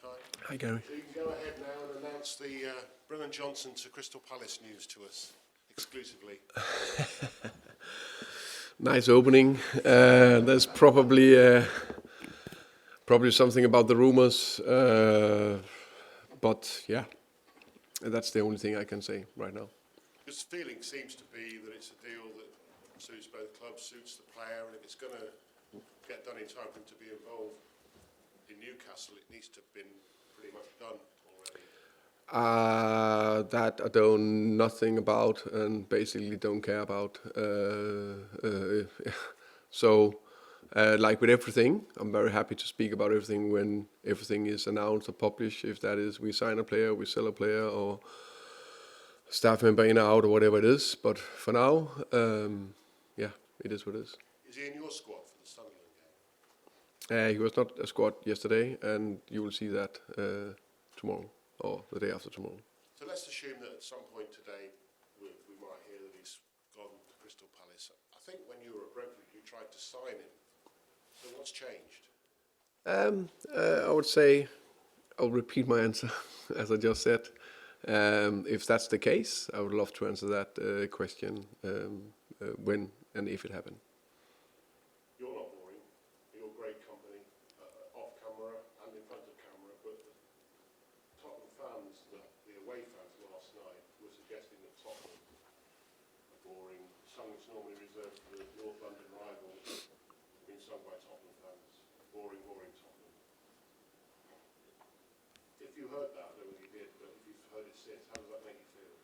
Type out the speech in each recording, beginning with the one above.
time. Hi, Gary. So you can go ahead now and announce the Brennan Johnson to Crystal Palace news to us exclusively. Nice opening. There's probably something about the rumours, but yeah, that's the only thing I can say right now. Because the feeling seems to be that it's a deal that suits both clubs, suits the player, and if it's going to get done in time for him to be involved in Newcastle, it needs to have been pretty much done already. That I don't nothing about and basically don't care about. Like with everything, I'm very happy to speak about everything when everything is announced or published. If that is we sign a player, we sell a player, or staff member in or out, or whatever it is. But for now, yeah, it is what it is. Is he in your squad for the Sunderland game? He was not a squad yesterday, and you will see that tomorrow or the day after tomorrow. So let's assume that at some point today we might hear that he's gone to Crystal Palace. I think when you were at Brentford, you tried to sign him. So what's changed? I would say, I'll repeat my answer as I just said. If that's the case, I would love to answer that question when and if it happened. You're not boring. You're great company off camera and in front of camera, but Tottenham fans, the away fans last night were suggesting that Tottenham are boring. Songs normally reserved for the North London rivals have been sung by Tottenham fans. Boring, boring Tottenham. If you heard that, I don't know whether you did, but if you've heard it since, how does that make you feel?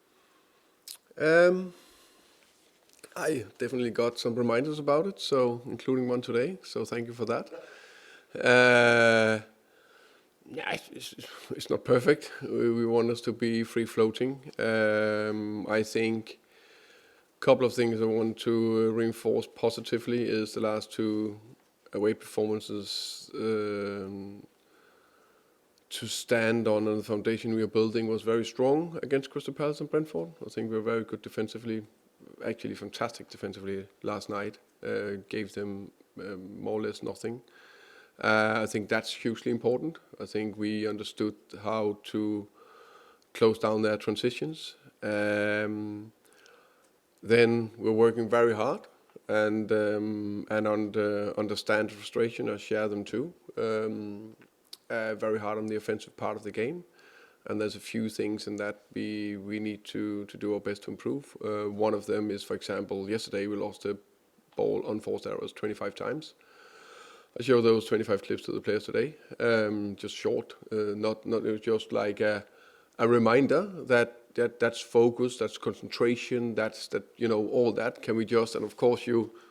I definitely got some reminders about it, so including one today. So thank you for that. Yeah, it's not perfect. We want us to be free floating. I think a couple of things I want to reinforce positively is the last two away performances. To stand on, and the foundation we are building was very strong against Crystal Palace and Brentford. I think we were very good defensively, actually fantastic defensively last night. Gave them more or less nothing. I think that's hugely important. I think we understood how to close down their transitions. Then we're working very hard and understand frustration. I share them too. Very hard on the offensive part of the game, and there's a few things in that we need to do our best to improve. One of them is, for example, yesterday we lost the ball on forced errors 25 times. I show those 25 clips to the players today, just short, not just like a reminder that's focus, that's concentration, that's all that. Can we just, and of course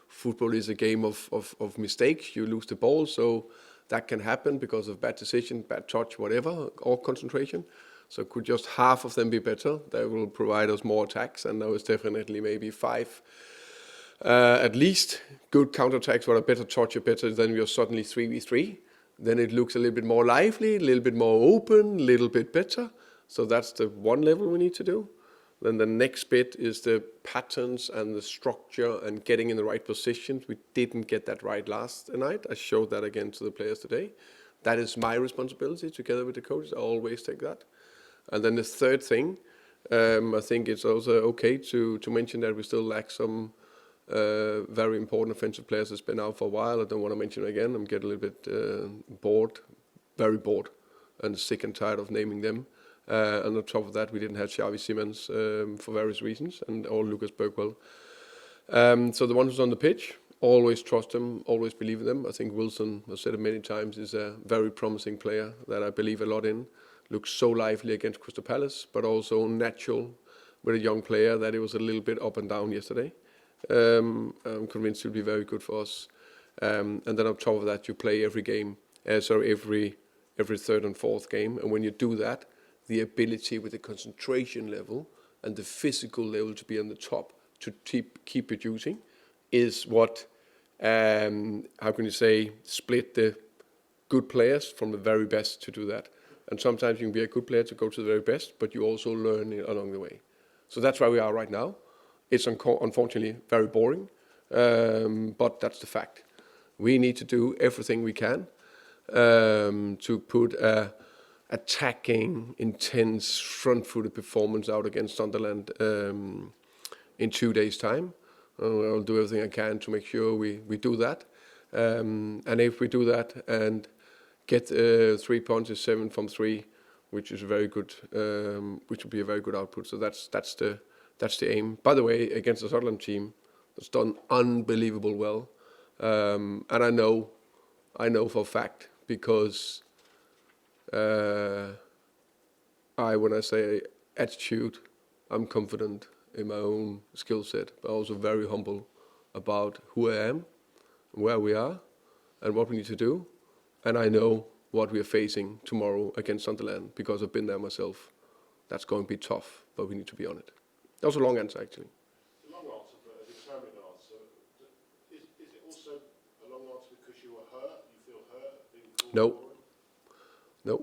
football is a game of mistakes. You lose the ball, so that can happen because of bad decision, bad touch, whatever, or concentration. So could just half of them be better? That will provide us more attacks, and there was definitely maybe 5 at least good counterattacks where a better touch, better, then we are suddenly 3v3. Then it looks a little bit more lively, a little bit more open, a little bit better. So that's the one level we need to do. Then the next bit is the patterns and the structure and getting in the right positions. We didn't get that right last night. I showed that again to the players today. That is my responsibility together with the coaches. I always take that. And then the third thing, I think it's also okay to mention that we still lack some very important offensive players that's been out for a while. I don't want to mention it again. I'm getting a little bit bored, very bored, and sick and tired of naming them. And on top of that, we didn't have Xavi Simons for various reasons, or Lucas Bergvall. So the one who's on the pitch, always trust them, always believe in them. I think Wilson, I've said it many times, is a very promising player that I believe a lot in. Looks so lively against Crystal Palace, but also natural with a young player that it was a little bit up and down yesterday. I'm convinced he'll be very good for us. And then on top of that, you play every game, every third and fourth game. And when you do that, the ability with the concentration level and the physical level to be on the top to keep producing is what, split the good players from the very best to do that. And sometimes you can be a good player to go to the very best, but you also learn along the way. So that's where we are right now. It's unfortunately very boring, but that's the fact. We need to do everything we can to put a attacking, intense, front-footed performance out against Sunderland in 2 days' time. I'll do everything I can to make sure we do that. And if we do that and get 3 points, 7 from 3, which is very good, which would be a very good output. So that's the aim. By the way, against the Scotland team, that's done unbelievable well, and I know for a fact because when I say attitude, I'm confident in my own skill set, but also very humble about who I am, where we are, and what we need to do, and I know what we are facing tomorrow against Sunderland because I've been there myself. That's going to be tough, but we need to be on it. That was a long answer, actually. It's a long answer, but a determined answer. Is it also a long answer because you were hurt? You feel hurt being called No. boring? No.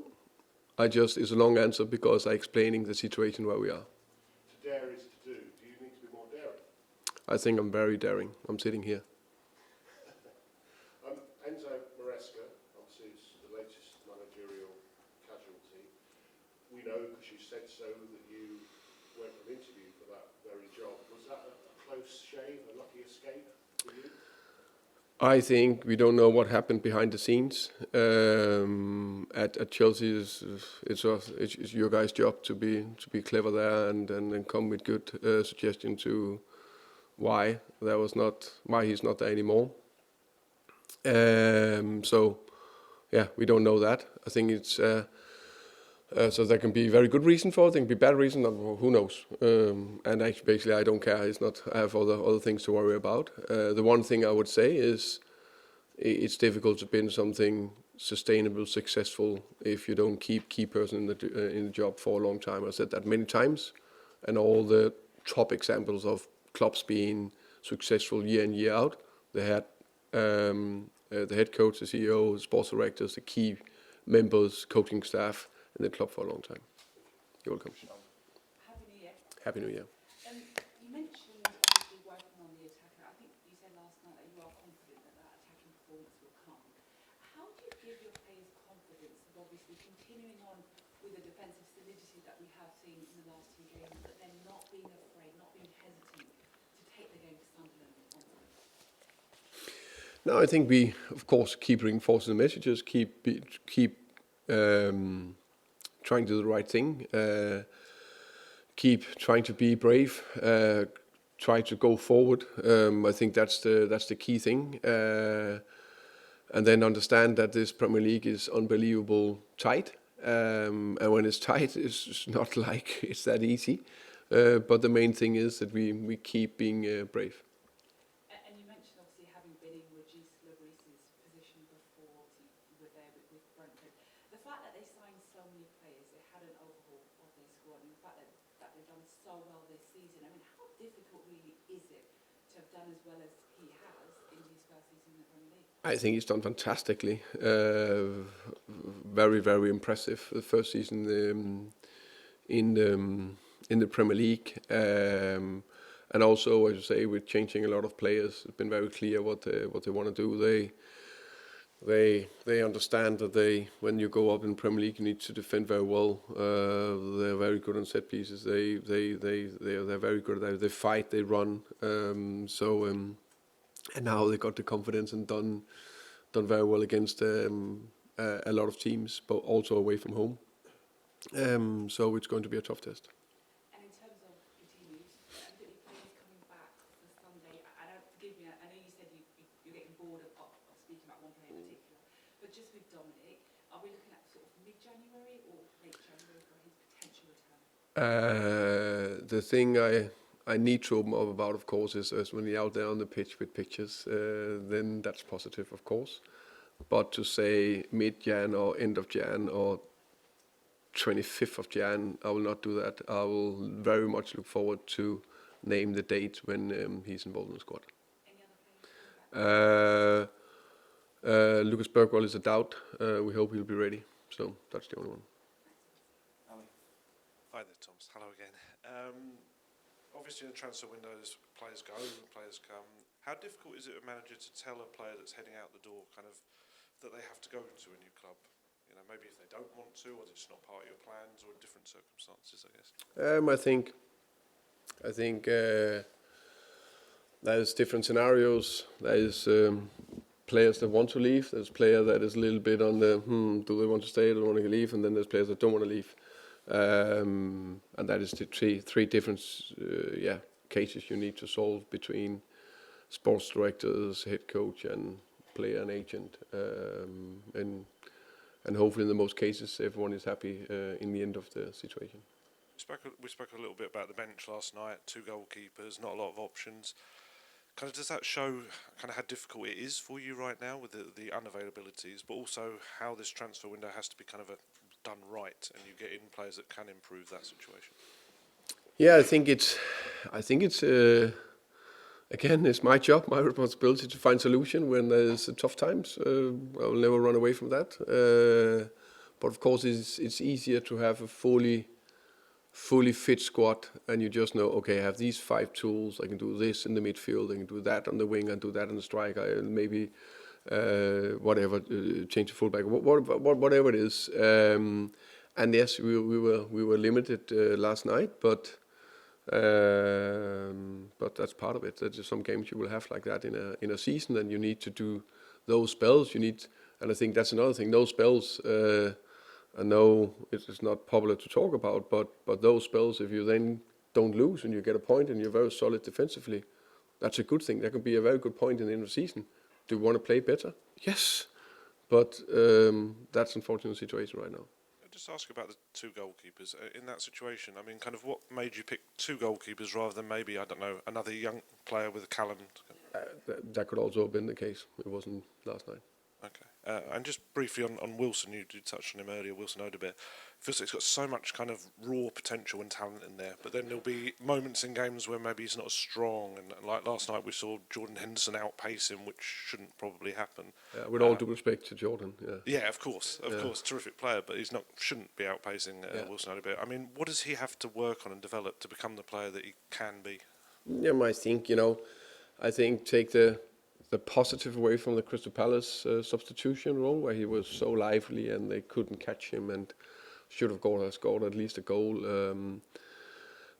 It's a long answer because I'm explaining the situation where we are. To dare is to do. Do you need to be more daring? I think I'm very daring. I'm sitting here. Enzo Maresca, obviously, is the latest managerial casualty. We know, because you said so, that you went for an interview for that very job. Was that a close shave, a lucky escape for you? I think we don't know what happened behind the scenes. At Chelsea, it's your guys' job to be clever there and come with good suggestion to why he's not there anymore. So yeah, we don't know that. I think it's so there can be very good reason for it, there can be bad reason, who knows. And actually, basically, I don't care. It's not. I have other things to worry about. The one thing I would say is it's difficult to build something sustainable, successful if you don't keep key person in the job for a long time. I said that many times, and all the top examples of clubs being successful year in year out, they had the head coach, the CEO, the sports directors, the key members, coaching staff in the club for a long time. You're welcome. Happy New Year. Happy New Year. You mentioned obviously working on the attacker. I think you said last night that you are confident that that attacking performance will come. How do you give your players confidence of obviously continuing on with the defensive solidity that we have seen in the last 2 games, but then not being afraid, not being hesitant to take the game to Sunderland on time? No, I think we, of course, keep reinforcing the messages, keep trying to do the right thing, keep trying to be brave, try to go forward. I think that's the key thing, and then understand that this Premier League is unbelievable tight, and when it's tight, it's not like it's that easy. But the main thing is that we keep being brave. And you mentioned obviously having been in Rumours' position before you were there with Brentford. The fact that they signed so many players, they had an overhaul of their squad, and the fact that they've done so well this season, I mean, how difficult really is it to have done as well as he has in his first season in the Premier League? I think he's done fantastically. Very, very impressive. The first season in the Premier League. And also, as you say, with changing a lot of players, it's been very clear what they want to do. They understand that when you go up in Premier League, you need to defend very well. They're very good on set pieces. They're very good at that. They fight, they run. And now they got the confidence and done very well against a lot of teams, but also away from home. So it's going to be a tough test. And in terms of your team moves, evidently players coming back for Sunday. I don't forgive me. I know you said you're getting bored of speaking about one player in particular, but just with Dominic, are we looking at sort of mid-January or late January for his potential return? The thing I need to open up about, of course, is when you're out there on the pitch with pictures, then that's positive, of course. But to say mid-Jan or end of Jan or 25th of Jan, I will not do that. I will very much look forward to name the date when he's involved in the squad. Any other players? Lucas Bergvall is a doubt. We hope he'll be ready. So that's the only one. Hi there, Thomas. Hello again. Obviously, in the transfer windows, players go and players come. How difficult is it a manager to tell a player that's heading out the door kind of that they have to go to a new club? You know, maybe if they don't want to, or it's not part of your plans, or in different circumstances, I guess. I think there's different scenarios. There's players that want to leave. There's players that is a little bit on the do they want to stay? Do they want to leave? And then there's players that don't want to leave. And that is the three different cases you need to solve between sports directors, head coach, and player and agent. And hopefully, in the most cases, everyone is happy in the end of the situation. We spoke a little bit about the bench last night. 2 goalkeepers, not a lot of options. Kind of does that show kind of how difficult it is for you right now with the unavailabilities, but also how this transfer window has to be kind of done right, and you get in players that can improve that situation? Yeah, I think it's again, it's my job, my responsibility to find solution when there's tough times. I will never run away from that. But of course, it's easier to have a fully fit squad, and you just know, okay, I have these 5 tools. I can do this in the midfield. I can do that on the wing. and do that on the strike. Maybe whatever, change the fullback, whatever it is. And yes, we were limited last night, but that's part of it. There's just some games you will have like that in a season, and you need to do those spells. And I think that's another thing. Those spells, I know it's not popular to talk about, but those spells, if you then don't lose and you get a point and you're very solid defensively, that's a good thing. That could be a very good point in the end of the season. Do you want to play better? Yes, but that's unfortunate situation right now. Just ask about the 2 goalkeepers in that situation. I mean, kind of what made you pick 2 goalkeepers rather than maybe, I don't know, another young player with a talent? That could also have been the case. It wasn't last night. Okay. And just briefly on Wilson, you touched on him earlier, Wilson Odobert. Feels like he's got so much kind of raw potential and talent in there, but then there'll be moments in games where maybe he's not as strong. And like last night, we saw Jordan Henderson outpace him, which shouldn't probably happen. With all due respect to Jordan, Yeah, of course, terrific player, but shouldn't be outpacing Wilson Odobert. I mean, what does he have to work on and develop to become the player that he can be? Yeah, I think take the positive away from the Crystal Palace substitution role, where he was so lively and they couldn't catch him and should have scored at least a goal.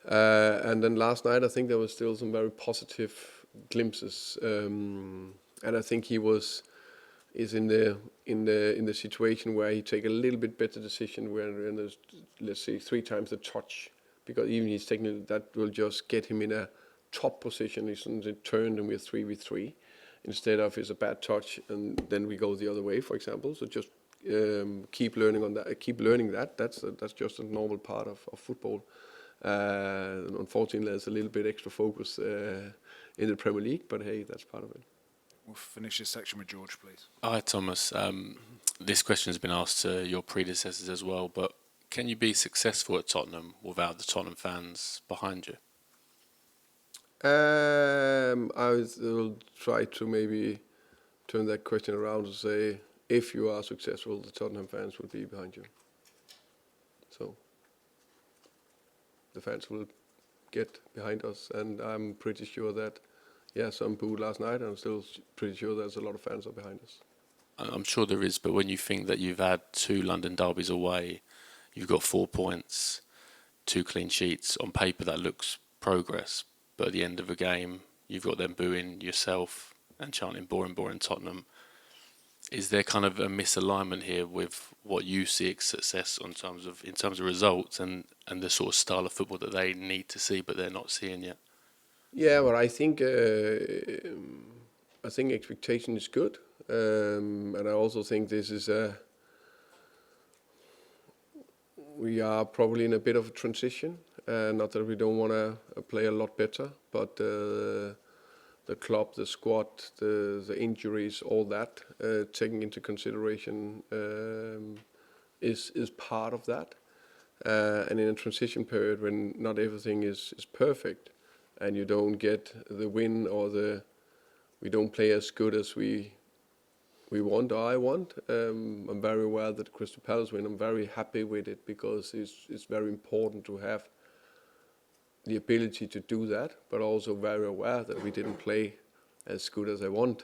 And then last night, I think there was still some very positive glimpses, and I think he is in the situation where he take a little bit better decision when there's, let's say, 3 times the touch, because even he's taking that will just get him in a top position. He's turned and we're 3v3 instead of it's a bad touch and then we go the other way, for example. So just keep learning on that. Keep learning that. That's just a normal part of football. Unfortunately, there's a little bit extra focus in the Premier League, but hey, that's part of it. We'll finish this section with George, please. Hi, Thomas. This question has been asked to your predecessors as well, but can you be successful at Tottenham without the Tottenham fans behind you? I will try to maybe turn that question around and say, if you are successful, the Tottenham fans will be behind you. So the fans will get behind us, and I'm pretty sure that, some booed last night, and I'm still pretty sure there's a lot of fans are behind us. I'm sure there is, but when you think that you've had 2 London derbies away, you've got 4 points, 2 clean sheets, on paper that looks progress. But at the end of a game, you've got them booing yourself and chanting boring, boring Tottenham. Is there kind of a misalignment here with what you see as success in terms of results and the sort of style of football that they need to see, but they're not seeing yet? Yeah, but I think expectation is good, and I also think this is we are probably in a bit of a transition. Not that we don't want to play a lot better, but the club, the squad, the injuries, all that, taking into consideration, is part of that. And in a transition period when not everything is perfect, and you don't get the win or we don't play as good as we want or I want. I'm very aware that Crystal Palace win. I'm very happy with it because it's very important to have the ability to do that, but also very aware that we didn't play as good as I want.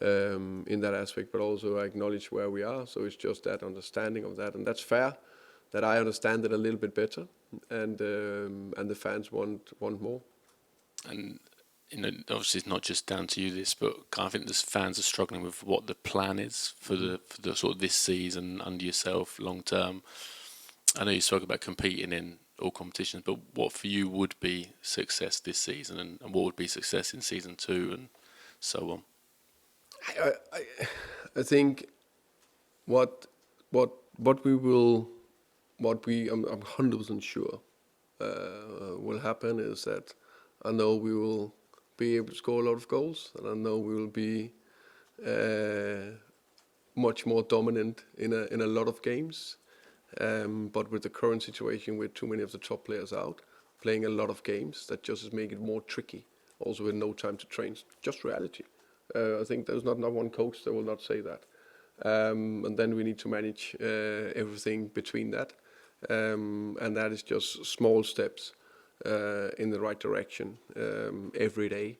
in that aspect, but also acknowledge where we are. So it's just that understanding of that, and that's fair. That I understand it a little bit better, and the fans want more. And obviously it's not just down to you this, but I think the fans are struggling with what the plan is for the sort of this season under yourself long term. I know you spoke about competing in all competitions, but what for you would be success this season, and what would be success in season 2, and so on? I think I'm 100% sure will happen is that I know we will be able to score a lot of goals, and I know we will be much more dominant in a lot of games. But with the current situation, with too many of the top players out, playing a lot of games, that just make it more tricky. Also with no time to train, just reality. I think there's not one coach that will not say that. And then we need to manage everything between that. And that is just small steps in the right direction every day.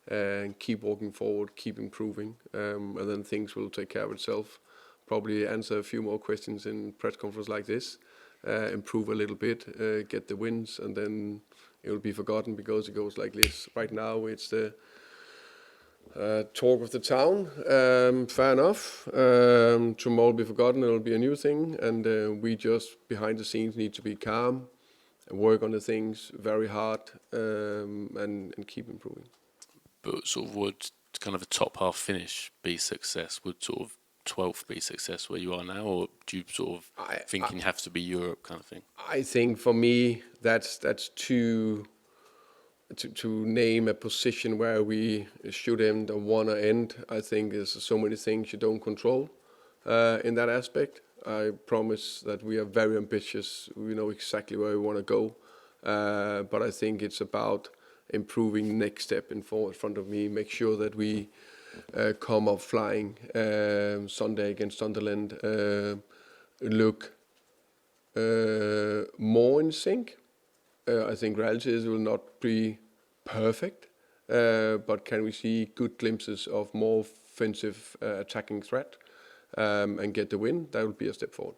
And keep walking forward, keep improving, and then things will take care of itself. Probably answer a few more questions in press conference like this, improve a little bit, get the wins, and then it will be forgotten because it goes like this. Right now it's the talk of the town, fair enough. Tomorrow will be forgotten, it will be a new thing, and we just behind the scenes need to be calm, and work on the things very hard, and keep improving. But sort of would kind of a top half finish be success? Would sort of 12th be success where you are now, or do you sort of thinking you have to be Europe kind of thing? I think for me that's too to name a position where we should end or want to end. I think there's so many things you don't control in that aspect. I promise that we are very ambitious. We know exactly where we want to go, but I think it's about improving next step in front of me. Make sure that we come up flying Sunday against Sunderland. Look more in sync. I think reality is will not be perfect, but can we see good glimpses of more offensive attacking threat and get the win? That would be a step forward.